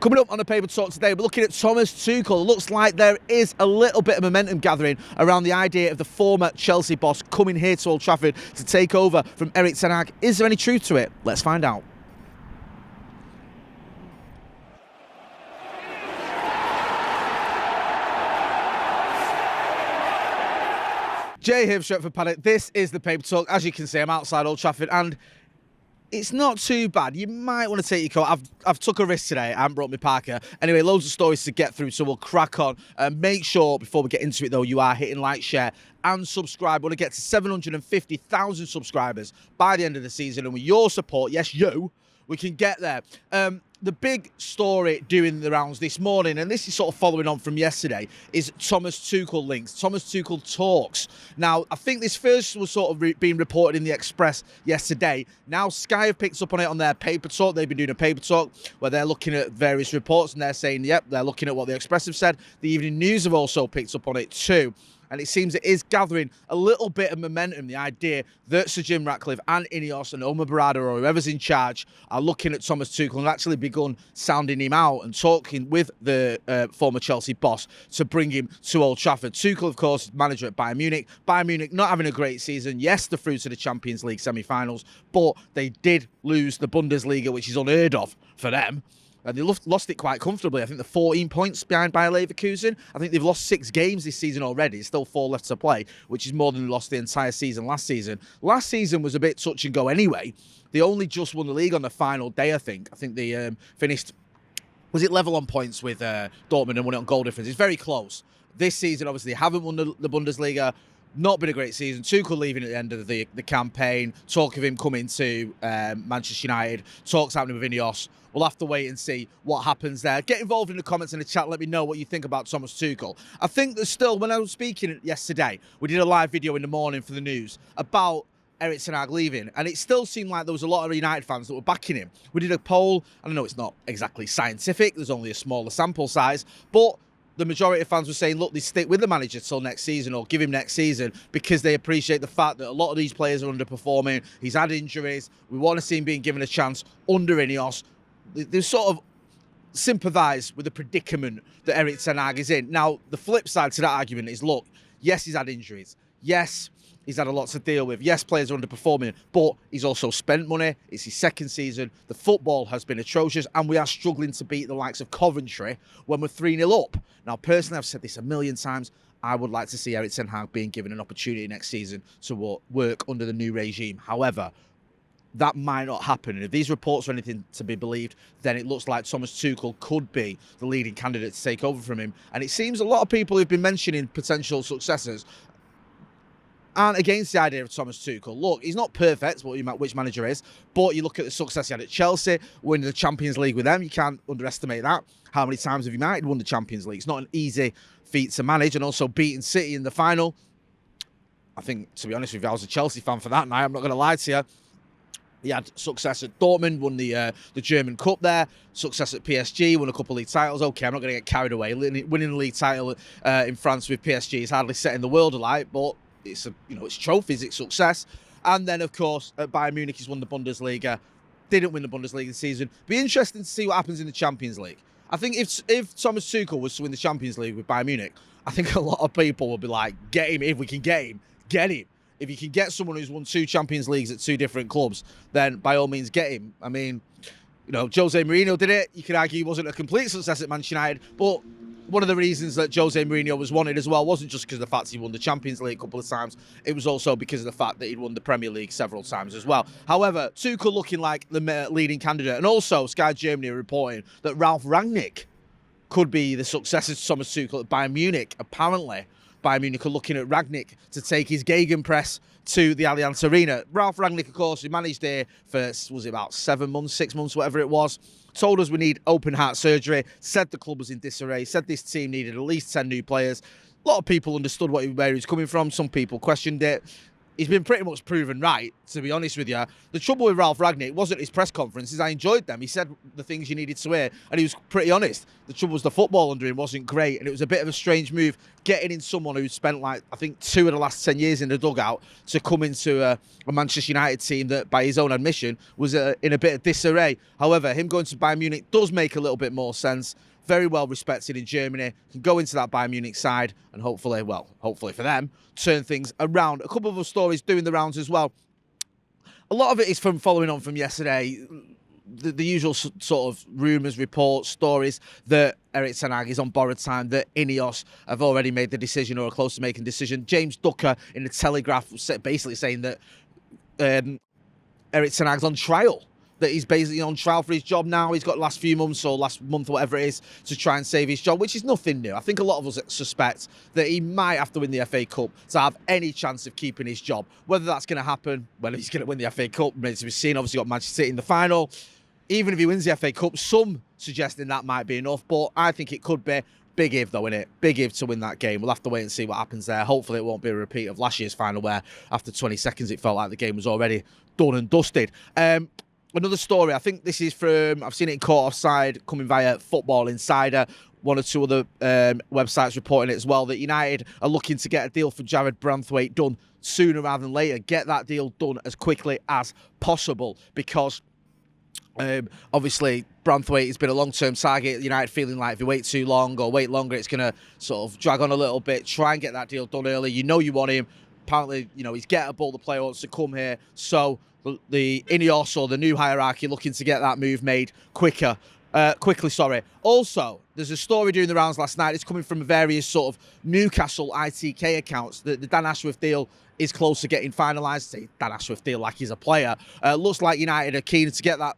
Coming up on the Paper Talk today, we're looking at Thomas Tuchel. It looks like there is a little bit of momentum gathering around the idea of the former Chelsea boss coming here to Old Trafford to take over from Erik Ten Hag. Is there any truth to it? Let's find out. Jay here, Stretford, Paddock. This is the Paper Talk. As you can see, I'm outside Old Trafford and it's not too bad. You might want to take your coat. I've took a risk today. I haven't brought my parka. Anyway, loads of stories to get through, so we'll crack on. Make sure, before we get into it, though, you are hitting like, share, and subscribe. We want to get to 750,000 subscribers by the end of the season. And with your support, yes, you, we can get there. The big story doing the rounds this morning, and this is sort of following on from yesterday, is Thomas Tuchel links, Thomas Tuchel talks. Now, I think this first was sort of being reported in the Express yesterday. Now, Sky have picked up on it on their Paper Talk. They've been doing a Paper Talk where they're looking at various reports and they're saying, yep, they're looking at what the Express have said. The Evening News have also picked up on it too. And it seems it is gathering a little bit of momentum, the idea that Sir Jim Ratcliffe and Ineos and Omar Barada or whoever's in charge are looking at Thomas Tuchel and have actually begun sounding him out and talking with the former Chelsea boss to bring him to Old Trafford. Tuchel, of course, is manager at Bayern Munich. Bayern Munich not having a great season. Yes, the fruits of the Champions League semi-finals, but they did lose the Bundesliga, which is unheard of for them. And they lost it quite comfortably. I think they're 14 points behind Bayer Leverkusen. I think they've lost 6 games this season already. Still 4 left to play, which is more than they lost the entire season last season. Last season was a bit touch and go anyway. They only just won the league on the final day, I think. I think they finished, was it level on points with Dortmund and won it on goal difference? It's very close. This season, obviously, they haven't won the Bundesliga. Not been a great season. Tuchel leaving at the end of the campaign. Talk of him coming to Manchester United. Talks happening with Ineos. We'll have to wait and see what happens there. Get involved in the comments in the chat. Let me know what you think about Thomas Tuchel. I think there's still, when I was speaking yesterday, we did a live video in the morning for the news about Erik Ten Hag leaving, and it still seemed like there was a lot of United fans that were backing him. We did a poll. I know it's not exactly scientific. There's only a smaller sample size, but the majority of fans were saying, look, they stick with the manager till next season or give him next season because they appreciate the fact that a lot of these players are underperforming. He's had injuries. We want to see him being given a chance under Ineos. They sort of sympathise with the predicament that Erik Ten Hag is in. Now, the flip side to that argument is, look, yes, he's had injuries. Yes, he's had a lot to deal with. Yes, players are underperforming, but he's also spent money. It's his second season. The football has been atrocious, and we are struggling to beat the likes of Coventry when we're 3-0 up. Now, personally, I've said this a million times. I would like to see Erik Ten Hag being given an opportunity next season to work under the new regime. However, that might not happen. And if these reports are anything to be believed, then it looks like Thomas Tuchel could be the leading candidate to take over from him. And it seems a lot of people who've been mentioning potential successors aren't against the idea of Thomas Tuchel. Look, he's not perfect, which manager is, but you look at the success he had at Chelsea, winning the Champions League with them. You can't underestimate that. How many times have United won the Champions League? It's not an easy feat to manage, and also beating City in the final. I think, to be honest with you, I was a Chelsea fan for that night. I'm not going to lie to you. He had success at Dortmund, won the German Cup there. Success at PSG, won a couple of league titles. Okay, I'm not going to get carried away. Winning the league title in France with PSG is hardly setting the world alight, but it's it's trophies, it's success. And then, of course, at Bayern Munich, he's won the Bundesliga. Didn't win the Bundesliga this season. Be interesting to see what happens in the Champions League. I think if Thomas Tuchel was to win the Champions League with Bayern Munich, I think a lot of people will be like, get him. If we can get him, get him. If you can get someone who's won 2 Champions Leagues at 2 different clubs, then by all means get him. I mean, Jose Mourinho did it. You could argue he wasn't a complete success at Manchester United, but one of the reasons that Jose Mourinho was wanted as well wasn't just because of the fact he won the Champions League a couple of times. It was also because of the fact that he'd won the Premier League several times as well. However, Tuchel looking like the leading candidate. And also, Sky Germany are reporting that Ralf Rangnick could be the successor to Thomas Tuchel at Bayern Munich. Apparently, Bayern Munich are looking at Rangnick to take his Gegenpress to the Allianz Arena. Ralf Rangnick, of course, he managed there for, was it about 7 months, 6 months, whatever it was. Told us we need open heart surgery, said the club was in disarray, said this team needed at least 10 new players. A lot of people understood where he was coming from. Some people questioned it. he's been pretty much proven right, to be honest with you. The trouble with Ralph Rangnick wasn't his press conferences. I enjoyed them. He said the things you needed to hear, and he was pretty honest. The trouble was the football under him wasn't great, and it was a bit of a strange move getting in someone who spent, like, I think 2 of the last 10 years in the dugout to come into a Manchester United team that, by his own admission, was in a bit of disarray. However, him going to Bayern Munich does make a little bit more sense. Very well respected in Germany, can go into that Bayern Munich side and hopefully for them, turn things around. A couple of other stories doing the rounds as well. A lot of it is from following on from yesterday, the usual sort of rumours, reports, stories that Erik Ten Hag is on borrowed time, that Ineos have already made the decision or are close to making the decision. James Ducker in the Telegraph basically saying that Erik Ten Hag's on trial. That he's basically on trial for his job now. He's got the last few months or last month or whatever it is to try and save his job, which is nothing new. I think a lot of us suspect that he might have to win the FA Cup to have any chance of keeping his job. Whether that's going to happen, whether he's going to win the FA Cup, remains to be seen. Obviously got Manchester City in the final. Even if he wins the FA Cup, some suggesting that might be enough, but I think it could be. Big if though, innit? Big if to win that game. We'll have to wait and see what happens there. Hopefully it won't be a repeat of last year's final where after 20 seconds it felt like the game was already done and dusted. Another story, I think this is from, I've seen it in Caught Offside, coming via Football Insider, 1 or 2 other websites reporting it as well, that United are looking to get a deal for Jarrad Branthwaite done sooner rather than later. Get that deal done as quickly as possible because obviously Branthwaite has been a long-term target. United feeling like if you wait too long or wait longer, it's going to sort of drag on a little bit. Try and get that deal done early. You know you want him. Apparently, you know, he's gettable. The player wants to come here. So the Ineos or the new hierarchy looking to get that move made quickly. Also, there's a story doing the rounds last night. It's coming from various sort of Newcastle ITK accounts that the Dan Ashworth deal is close to getting finalised. Say Dan Ashworth deal like he's a player. Looks like United are keen to get that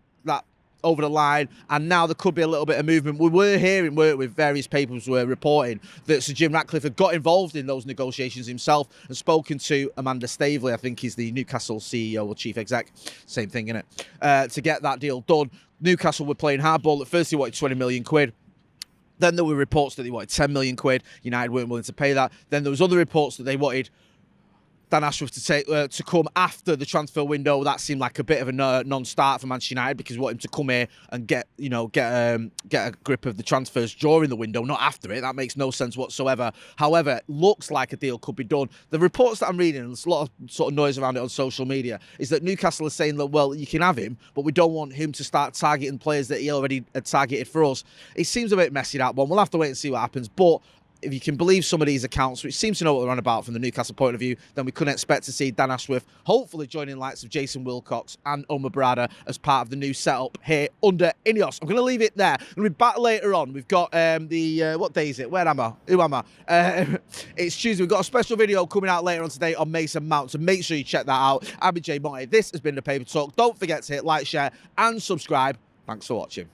over the line, and now there could be a little bit of movement. We were hearing with various papers were reporting that Sir Jim Ratcliffe had got involved in those negotiations himself and spoken to Amanda Staveley, I think he's the Newcastle CEO or chief exec, same thing, innit? To get that deal done. Newcastle were playing hardball. At first, he wanted 20 million quid. Then there were reports that they wanted 10 million quid. United weren't willing to pay that. Then there was other reports that they wanted Dan Ashworth to come after the transfer window. That seemed like a bit of a non-start for Manchester United because we want him to come here and get a grip of the transfers during the window, not after it. That makes no sense whatsoever. However, looks like a deal could be done. The reports that I'm reading, and there's a lot of sort of noise around it on social media, is that Newcastle are saying that, well, you can have him, but we don't want him to start targeting players that he already had targeted for us. It seems a bit messy, that one. We'll have to wait and see what happens, but if you can believe some of these accounts, which seems to know what they're on about from the Newcastle point of view, then we couldn't expect to see Dan Ashworth hopefully joining the likes of Jason Wilcox and Omar Brada as part of the new setup here under Ineos. I'm going to leave it there. I'm going to be back later on. We've got what day is it? Where am I? Who am I? It's Tuesday. We've got a special video coming out later on today on Mason Mount, so make sure you check that out. I've been Jay Motty. This has been The Paper Talk. Don't forget to hit like, share and subscribe. Thanks for watching.